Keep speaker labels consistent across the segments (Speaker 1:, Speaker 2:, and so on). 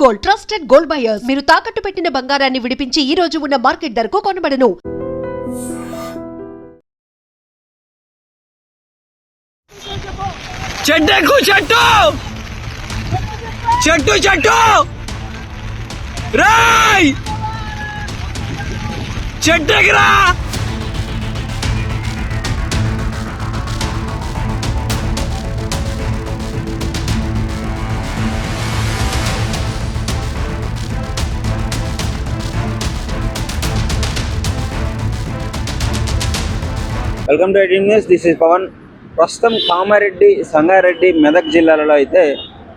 Speaker 1: Gold, trusted gold buyers. మీరు తాకట్టు పెట్టిన బంగారాన్ని విడిపించి ఈ రోజు ఉన్న మార్కెట్ ధరకు కొనబడను.
Speaker 2: చెట్టు చెట్టు చెట్టు చెట్టు రాయ్ చెట్టుకిరా. Welcome to eighteen news. This is Pavan. ప్రస్తుతం కామారెడ్డి, సంగారెడ్డి, మెదక్ జిల్లాలలో అయితే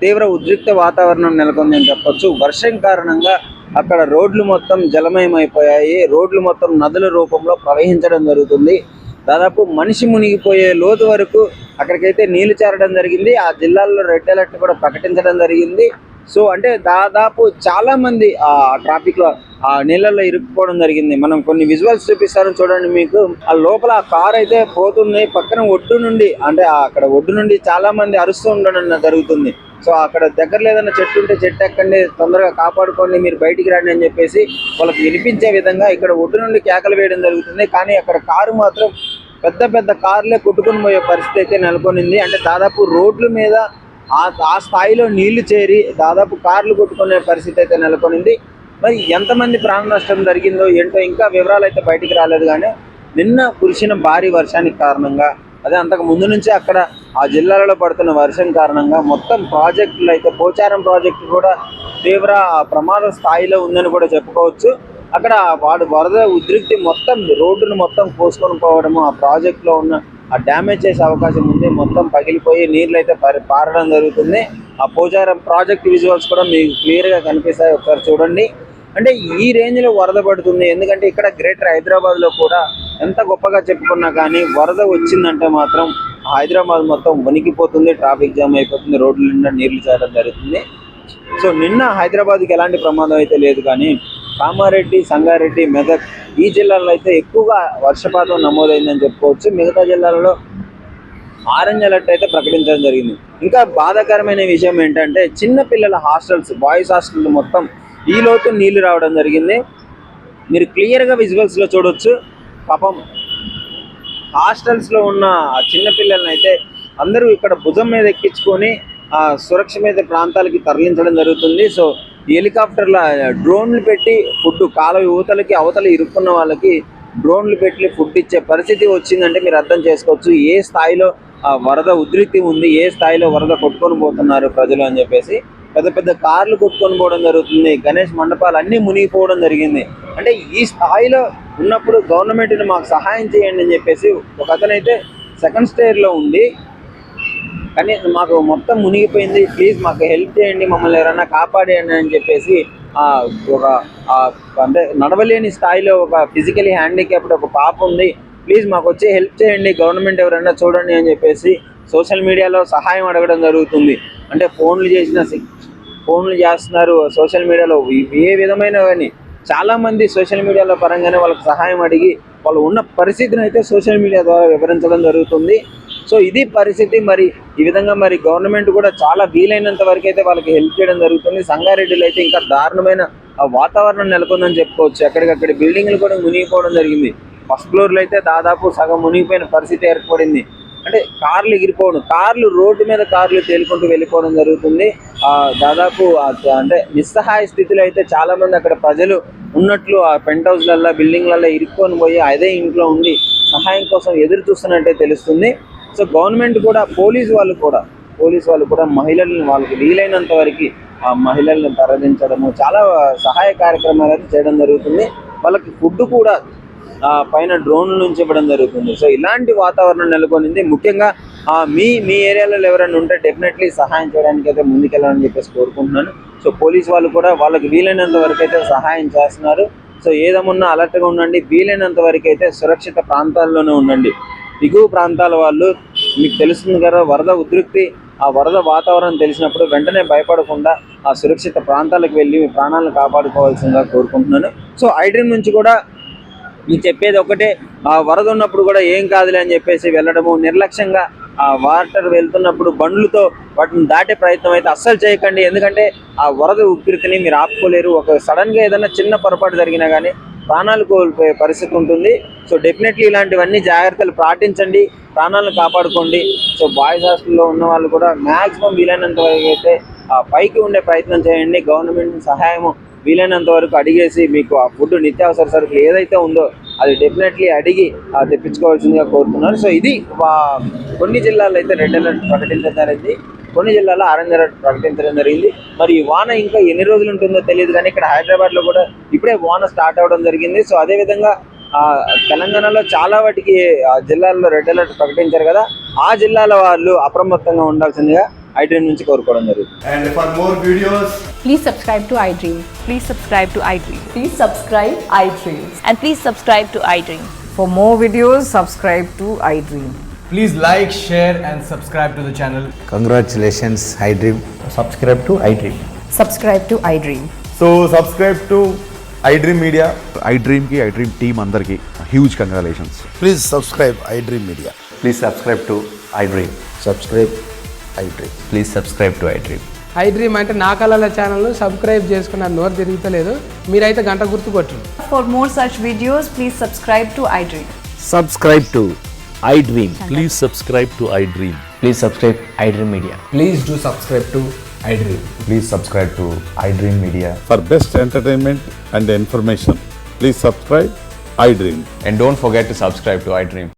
Speaker 2: తీవ్ర ఉద్రిక్త వాతావరణం నెలకొందని చెప్పొచ్చు. వర్షం కారణంగా అక్కడ రోడ్లు మొత్తం జలమయమైపోయాయి. రోడ్లు మొత్తం నదుల రూపంలో ప్రవహించడం జరుగుతుంది. దాదాపు మనిషి మునిగిపోయే లోతు వరకు అక్కడికైతే నీళ్లు చేరడం జరిగింది. ఆ జిల్లాల్లో రెడ్ అలర్ట్ కూడా ప్రకటించడం జరిగింది. సో అంటే దాదాపు చాలా మంది ఆ ట్రాఫిక్ లో ఆ నీళ్ళల్లో ఇరుక్కుపోవడం జరిగింది. మనం కొన్ని విజువల్స్ చూపిస్తాను చూడండి. మీకు ఆ లోపల ఆ కార్ అయితే పోతుంది. పక్కన ఒడ్డు నుండి అంటే అక్కడ ఒడ్డు నుండి చాలా మంది అరుస్తూ ఉండడం జరుగుతుంది. సో అక్కడ దగ్గరలో ఏదైనా చెట్టు ఉంటే చెట్టు ఎక్కండి, తొందరగా కాపాడుకోండి, మీరు బయటికి రండి అని చెప్పేసి వాళ్ళకి వినిపించే విధంగా ఇక్కడ ఒడ్డు నుండి కేకలు వేయడం జరుగుతుంది. కానీ అక్కడ కారు మాత్రం పెద్ద పెద్ద కార్లే కొట్టుకుని పోయే పరిస్థితి అయితే నెలకొనింది. అంటే దాదాపు రోడ్ల మీద ఆ స్థాయిలో నీళ్లు చేరి దాదాపు కార్లు కొట్టుకునే పరిస్థితి అయితే నెలకొనింది. మరి ఎంతమంది ప్రాణ నష్టం జరిగిందో ఏంటో ఇంకా వివరాలు అయితే బయటికి రాలేదు. కానీ నిన్న కురిసిన భారీ వర్షానికి కారణంగా, అదే అంతకు ముందు నుంచి అక్కడ ఆ జిల్లాలలో పడుతున్న వర్షం కారణంగా మొత్తం ప్రాజెక్టులు అయితే పోచారం ప్రాజెక్టు కూడా తీవ్ర ప్రమాద స్థాయిలో ఉందని కూడా చెప్పుకోవచ్చు. అక్కడ వరద ఉధృతి మొత్తం రోడ్డును మొత్తం కోసుకొని పోవడము, ఆ ప్రాజెక్టులో ఉన్న ఆ డ్యామేజ్ చేసే అవకాశం ఉంది. మొత్తం పగిలిపోయి నీళ్ళు అయితే పారడం జరుగుతుంది. ఆ పోచారం ప్రాజెక్ట్ విజువల్స్ కూడా మీకు క్లియర్గా కనిపిస్తాయి, ఒకసారి చూడండి. అంటే ఈ రేంజ్లో వరద పడుతుంది. ఎందుకంటే ఇక్కడ గ్రేటర్ హైదరాబాద్లో కూడా ఎంత గొప్పగా చెప్పుకున్నా కానీ వరద వచ్చిందంటే మాత్రం హైదరాబాద్ మొత్తం వణికిపోతుంది, ట్రాఫిక్ జామ్ అయిపోతుంది, రోడ్ల నిండా నీళ్లు చేరడం జరుగుతుంది. సో నిన్న హైదరాబాద్కి ఎలాంటి ప్రమాదం అయితే లేదు. కానీ కామారెడ్డి, సంగారెడ్డి, మెదక్ ఈ జిల్లాల్లో అయితే ఎక్కువగా వర్షపాతం నమోదైందని చెప్పుకోవచ్చు. మిగతా జిల్లాలలో ఆరెంజ్ అలర్ట్ అయితే ప్రకటించడం జరిగింది. ఇంకా బాధాకరమైన విషయం ఏంటంటే చిన్నపిల్లల హాస్టల్స్, బాయ్స్ హాస్టల్ మొత్తం ఈ లోతు నీళ్లు రావడం జరిగింది. మీరు క్లియర్గా విజువల్స్లో చూడవచ్చు. పాపం హాస్టల్స్లో ఉన్న చిన్నపిల్లలను అయితే అందరూ ఇక్కడ భుజం మీద ఎక్కించుకొని సురక్షిత ప్రాంతాలకి తరలించడం జరుగుతుంది. సో హెలికాప్టర్ల డ్రోన్లు పెట్టి ఫుడ్ కాలువ యువతలకి అవతల ఇరుక్కున్న వాళ్ళకి డ్రోన్లు పెట్టి ఫుడ్ ఇచ్చే పరిస్థితి వచ్చిందంటే మీరు అర్థం చేసుకోవచ్చు ఏ స్థాయిలో వరద ఉధృతి ఉంది, ఏ స్థాయిలో వరద కొట్టుకొని పోతున్నారు ప్రజలు అని చెప్పేసి. పెద్ద పెద్ద కార్లు కొట్టుకొని పోవడం జరుగుతుంది. గణేష్ మండపాలు అన్నీ మునిగిపోవడం జరిగింది. అంటే ఈ స్థాయిలో ఉన్నప్పుడు గవర్నమెంట్ని మాకు సహాయం చేయండి అని చెప్పేసి ఒక అతనైతే సెకండ్ స్టేర్లో ఉండి, కానీ మాకు మొత్తం మునిగిపోయింది, ప్లీజ్ మాకు హెల్ప్ చేయండి, మమ్మల్ని ఎవరైనా కాపాడేయండి అని చెప్పేసి ఒక అంటే నడవలేని స్థాయిలో ఒక ఫిజికలీ హ్యాండిక్యాప్డ్ ఒక పాప ఉంది, ప్లీజ్ మాకు వచ్చి హెల్ప్ చేయండి, గవర్నమెంట్ ఎవరైనా చూడండి అని చెప్పేసి సోషల్ మీడియాలో సహాయం అడగడం జరుగుతుంది. అంటే ఫోన్లు చేస్తున్నారు సోషల్ మీడియాలో. ఏ విధమైన కానీ చాలామంది సోషల్ మీడియాలో పరంగానే వాళ్ళకి సహాయం అడిగి వాళ్ళు ఉన్న పరిస్థితిని అయితే సోషల్ మీడియా ద్వారా వివరించడం జరుగుతుంది. సో ఇది పరిస్థితి. మరి ఈ విధంగా మరి గవర్నమెంట్ కూడా చాలా వీలైనంత వరకు అయితే వాళ్ళకి హెల్ప్ చేయడం జరుగుతుంది. సంగారెడ్డిలో అయితే ఇంకా దారుణమైన వాతావరణం నెలకొందని చెప్పుకోవచ్చు. ఎక్కడికక్కడ బిల్డింగ్లు కూడా మునిగిపోవడం జరిగింది. ఫస్ట్ ఫ్లోర్లో అయితే దాదాపు సగం మునిగిపోయిన పరిస్థితి ఏర్పడింది. అంటే కార్లు ఎగిరిపోవడం, రోడ్డు మీద కార్లు తేలుకుంటూ వెళ్ళిపోవడం జరుగుతుంది. దాదాపు అంటే నిస్సహాయ స్థితిలో అయితే చాలా మంది అక్కడ ప్రజలు ఉన్నట్లు ఆ పెంట్ హౌస్లల్లో, బిల్డింగ్లలో ఇరుక్కొని పోయి అదే ఇంట్లో ఉండి సహాయం కోసం ఎదురు చూస్తున్నట్టే తెలుస్తుంది. సో గవర్నమెంట్ కూడా, పోలీసు వాళ్ళు కూడా మహిళలను వాళ్ళకి వీలైనంత వరకు ఆ మహిళలను తరలించడము, చాలా సహాయ కార్యక్రమాలు అయితే చేయడం జరుగుతుంది. వాళ్ళకి ఫుడ్ కూడా పైన డ్రోన్ల నుంచి ఇవ్వడం జరుగుతుంది. సో ఇలాంటి వాతావరణం నెలకొనింది. ముఖ్యంగా మీ ఏరియాలో ఎవరైనా ఉంటే డెఫినెట్లీ సహాయం చేయడానికి అయితే ముందుకెళ్ళాలని చెప్పేసి కోరుకుంటున్నాను. సో పోలీసు వాళ్ళు కూడా వాళ్ళకి వీలైనంత వరకు అయితే సహాయం చేస్తున్నారు. సో ఏదేమన్నా అలర్ట్గా ఉండండి, వీలైనంత వరకు అయితే సురక్షిత ప్రాంతాల్లోనే ఉండండి. దిగువ ప్రాంతాల వాళ్ళు మీకు తెలుస్తుంది కదా, వరద ఉధృతి, ఆ వరద వాతావరణం తెలిసినప్పుడు వెంటనే భయపడకుండా ఆ సురక్షిత ప్రాంతాలకు వెళ్ళి మీ ప్రాణాలను కాపాడుకోవాల్సిందిగా కోరుకుంటున్నాను. సో ఐడ్రీమ్ నుంచి కూడా మీకు చెప్పేది ఒకటే, ఆ వరద ఉన్నప్పుడు కూడా ఏం కాదులే అని చెప్పేసి వెళ్ళడము, నిర్లక్ష్యంగా ఆ వాటర్ వెళ్తున్నప్పుడు బండ్లతో వాటిని దాటే ప్రయత్నం అయితే అస్సలు చేయకండి. ఎందుకంటే ఆ వరద ఉధృతిని మీరు ఆపుకోలేరు. ఒక సడన్ గా ఏదైనా చిన్న పొరపాటు జరిగినా కానీ ప్రాణాలు కోల్పోయే పరిస్థితి ఉంటుంది. సో డెఫినెట్లీ ఇలాంటివన్నీ జాగ్రత్తలు పాటించండి, ప్రాణాలను కాపాడుకోండి. సో బాయ్స్ హాస్టల్లో ఉన్న వాళ్ళు కూడా మాక్సిమం వీలైనంత వరకు అయితే పైకి ఉండే ప్రయత్నం చేయండి. గవర్నమెంట్ సహాయం వీలైనంత వరకు అడిగేసి మీకు ఆ ఫుడ్, నిత్యావసర సరుకులు ఏదైతే ఉందో అది డెఫినెట్లీ అడిగి తెప్పించుకోవాల్సిందిగా కోరుతున్నాను. సో ఇది కొన్ని జిల్లాల్లో అయితే రెడ్ అలర్ట్ ప్రకటించడం జరిగింది, కొన్ని జిల్లాల్లో ఆరెంజ్ అలర్ట్ ప్రకటించడం జరిగింది. మరి ఈ వాన ఇంకా ఎన్ని రోజులు ఉంటుందో తెలియదు, కానీ ఇక్కడ హైదరాబాద్లో కూడా ఇప్పుడే వాన స్టార్ట్ అవ్వడం జరిగింది. సో అదేవిధంగా తెలంగాణలో చాలా వాటికి జిల్లాల్లో రెడ్ అలర్ట్ ప్రకటించారు కదా, ఆ జిల్లాల వాళ్ళు అప్రమత్తంగా ఉండాల్సిందిగా iDream నుంచి కోరుకోవడం జరుగుతుంది.
Speaker 3: And for more videos,
Speaker 4: Please subscribe to iDream.
Speaker 5: Please subscribe to iDream.
Speaker 4: Please subscribe iDream.
Speaker 5: And please subscribe to iDream.
Speaker 6: For more videos, subscribe to iDream.
Speaker 3: please like, share and subscribe to the channel.
Speaker 7: Congratulations, iDream.
Speaker 8: subscribe to iDream.
Speaker 4: Subscribe to iDream.
Speaker 8: So subscribe to iDream Media.
Speaker 9: iDream ki iDream team andarki huge congratulations.
Speaker 7: Please subscribe iDream Media.
Speaker 8: Please subscribe to iDream.
Speaker 7: Subscribe iDream.
Speaker 8: Please subscribe to iDream.
Speaker 10: iDream అంటే నా కళల ఛానల్ను subscribe చేసుకున్న నోరు తిరుగుతలేదు, మీరైతే గంట గుర్తు కొట్టండి.
Speaker 4: For more such videos, please subscribe to iDream.
Speaker 7: Subscribe to iDream.
Speaker 11: Please subscribe to iDream.
Speaker 8: Please subscribe iDream Media.
Speaker 3: Please do subscribe to iDream.
Speaker 8: Please subscribe to iDream Media.
Speaker 9: For best entertainment and information, please subscribe iDream.
Speaker 8: And don't forget to subscribe to iDream.